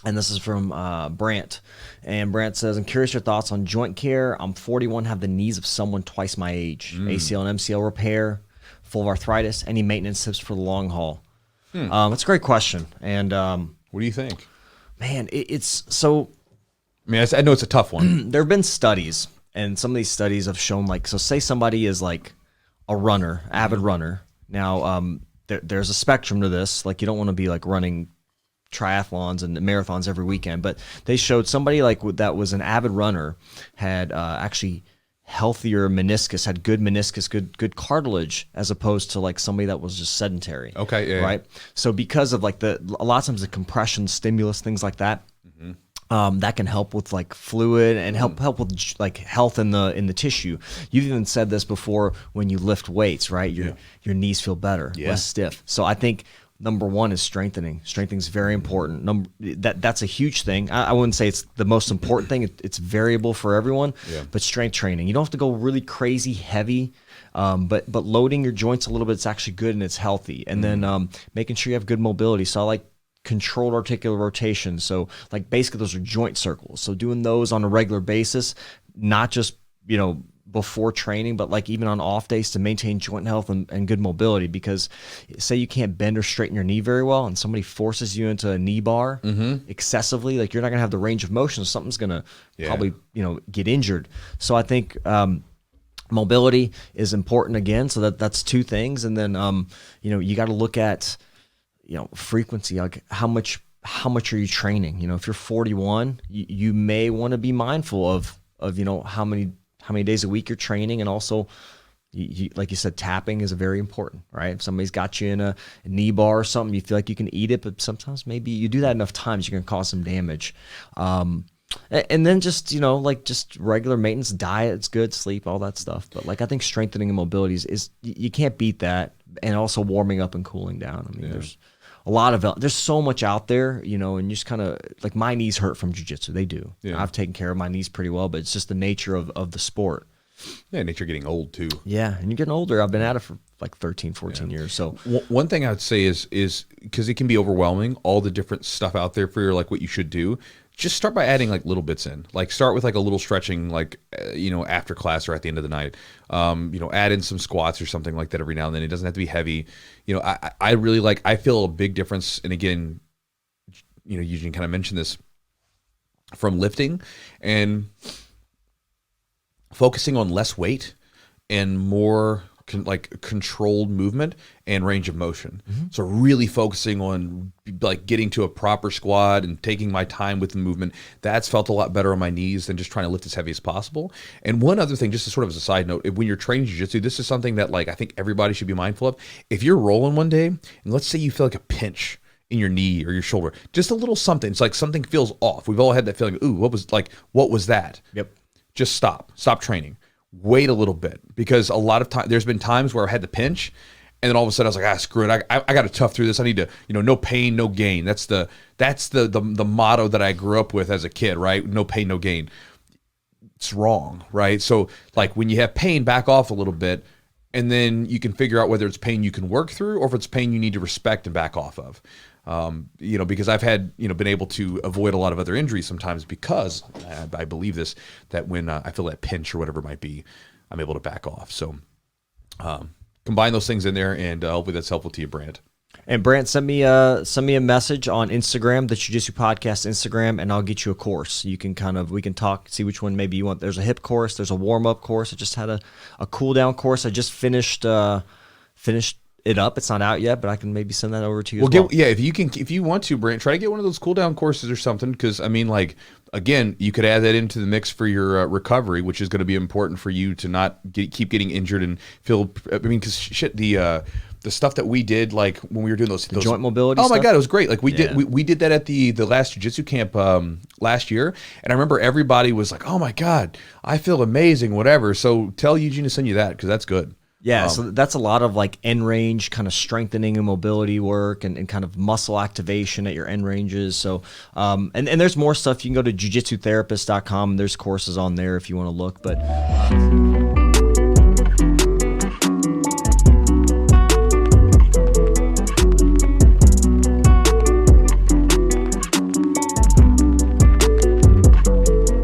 And this is from Brant. And Brant says, I'm curious your thoughts on joint care. I'm 41, have the knees of someone twice my age. ACL and MCL repair, full of arthritis. Any maintenance tips for the long haul? That's a great question. And what do you think? Man, it's so... I mean, I know it's a tough one. There have been studies, and some of these studies have shown, like, so say somebody is like a runner, avid runner. Now, there's a spectrum to this. Like, you don't want to be like running triathlons and marathons every weekend, but they showed somebody like that was an avid runner had actually healthier meniscus, had good meniscus, good cartilage, as opposed to like somebody that was just sedentary. Okay, yeah, right. So because of like a lot of times the compression, stimulus, things like that. That can help with like fluid and help with like health in the tissue. You've even said this before, when you lift weights, right? Your knees feel better, less stiff. So I think number one is strengthening. Strengthening is very important. That's a huge thing. I wouldn't say it's the most important thing. It's variable for everyone, but strength training. You don't have to go really crazy heavy, but loading your joints a little bit, it's actually good and it's healthy. And then making sure you have good mobility. So I like controlled articular rotation. So like basically those are joint circles. So doing those on a regular basis, not just, before training, but like even on off days to maintain joint health and good mobility. Because say you can't bend or straighten your knee very well and somebody forces you into a knee bar excessively, like you're not gonna have the range of motion. So something's gonna probably, get injured. So I think mobility is important again. So that's two things. And then, you got to look at, frequency, like how much are you training? If you're 41, you may want to be mindful of how many days a week you're training. And also, like you said, tapping is very important, right? If somebody's got you in a knee bar or something, you feel like you can eat it, but sometimes maybe you do that enough times, you're going to cause some damage. And then just, just regular maintenance, diet, it's good, sleep, all that stuff. But like, I think strengthening and mobility is you can't beat that. And also warming up and cooling down. I mean, there's a lot of, there's so much out there, and just kind of like my knees hurt from jiu-jitsu. They do. Yeah. I've taken care of my knees pretty well, but it's just the nature of the sport. Yeah, nature getting old too. Yeah, and you're getting older. I've been at it for like 13, 14 years. So one thing I would say is because it can be overwhelming, all the different stuff out there for your, like what you should do. Just start by adding like little bits in. Like start with like a little stretching, like after class or at the end of the night. Add in some squats or something like that every now and then. It doesn't have to be heavy. I really I feel a big difference. And again, Eugene kind of mentioned this from lifting and focusing on less weight and more controlled movement and range of motion. So really focusing on like getting to a proper squat and taking my time with the movement. That's felt a lot better on my knees than just trying to lift as heavy as possible. And one other thing, just as sort of as a side note, when you're training jiu-jitsu, this is something that I think everybody should be mindful of. If you're rolling one day and let's say you feel like a pinch in your knee or your shoulder, just a little something, it's like something feels off. We've all had that feeling, ooh, what was that? Yep. Just stop training. Wait a little bit, because a lot of time there's been times where I had to pinch and then all of a sudden I was like, screw it. I got to tough through this. I need to, no pain, no gain. That's the motto that I grew up with as a kid, right? No pain, no gain. It's wrong, right? So like when you have pain, back off a little bit and then you can figure out whether it's pain you can work through or if it's pain you need to respect and back off of. Because I've had, been able to avoid a lot of other injuries sometimes because I believe this, that when I feel that pinch or whatever it might be, I'm able to back off. So combine those things in there and hopefully that's helpful to you, Brant. And Brant, send me a message on Instagram, the Jiu-Jitsu Podcast Instagram, and I'll get you a course. You can we can talk, see which one maybe you want. There's a hip course, there's a warm-up course. I just had a cool-down course. I just finished it up. It's not out yet, but I can maybe send that over to you as well. If you want to, Brant, try to get one of those cool down courses or something. Because again, you could add that into the mix for your recovery, which is going to be important for you to not keep getting injured and feel. Because the stuff that we did, like when we were doing those joint mobility. Oh my God, it was great. Like we did that at the last jiu-jitsu camp last year, and I remember everybody was like, "Oh my God, I feel amazing." Whatever. So tell Eugene to send you that because that's good. Yeah, so that's a lot of end range kind of strengthening and mobility work and kind of muscle activation at your end ranges. So, and there's more stuff. You can go to jiujitsutherapist.com. There's courses on there if you want to look. But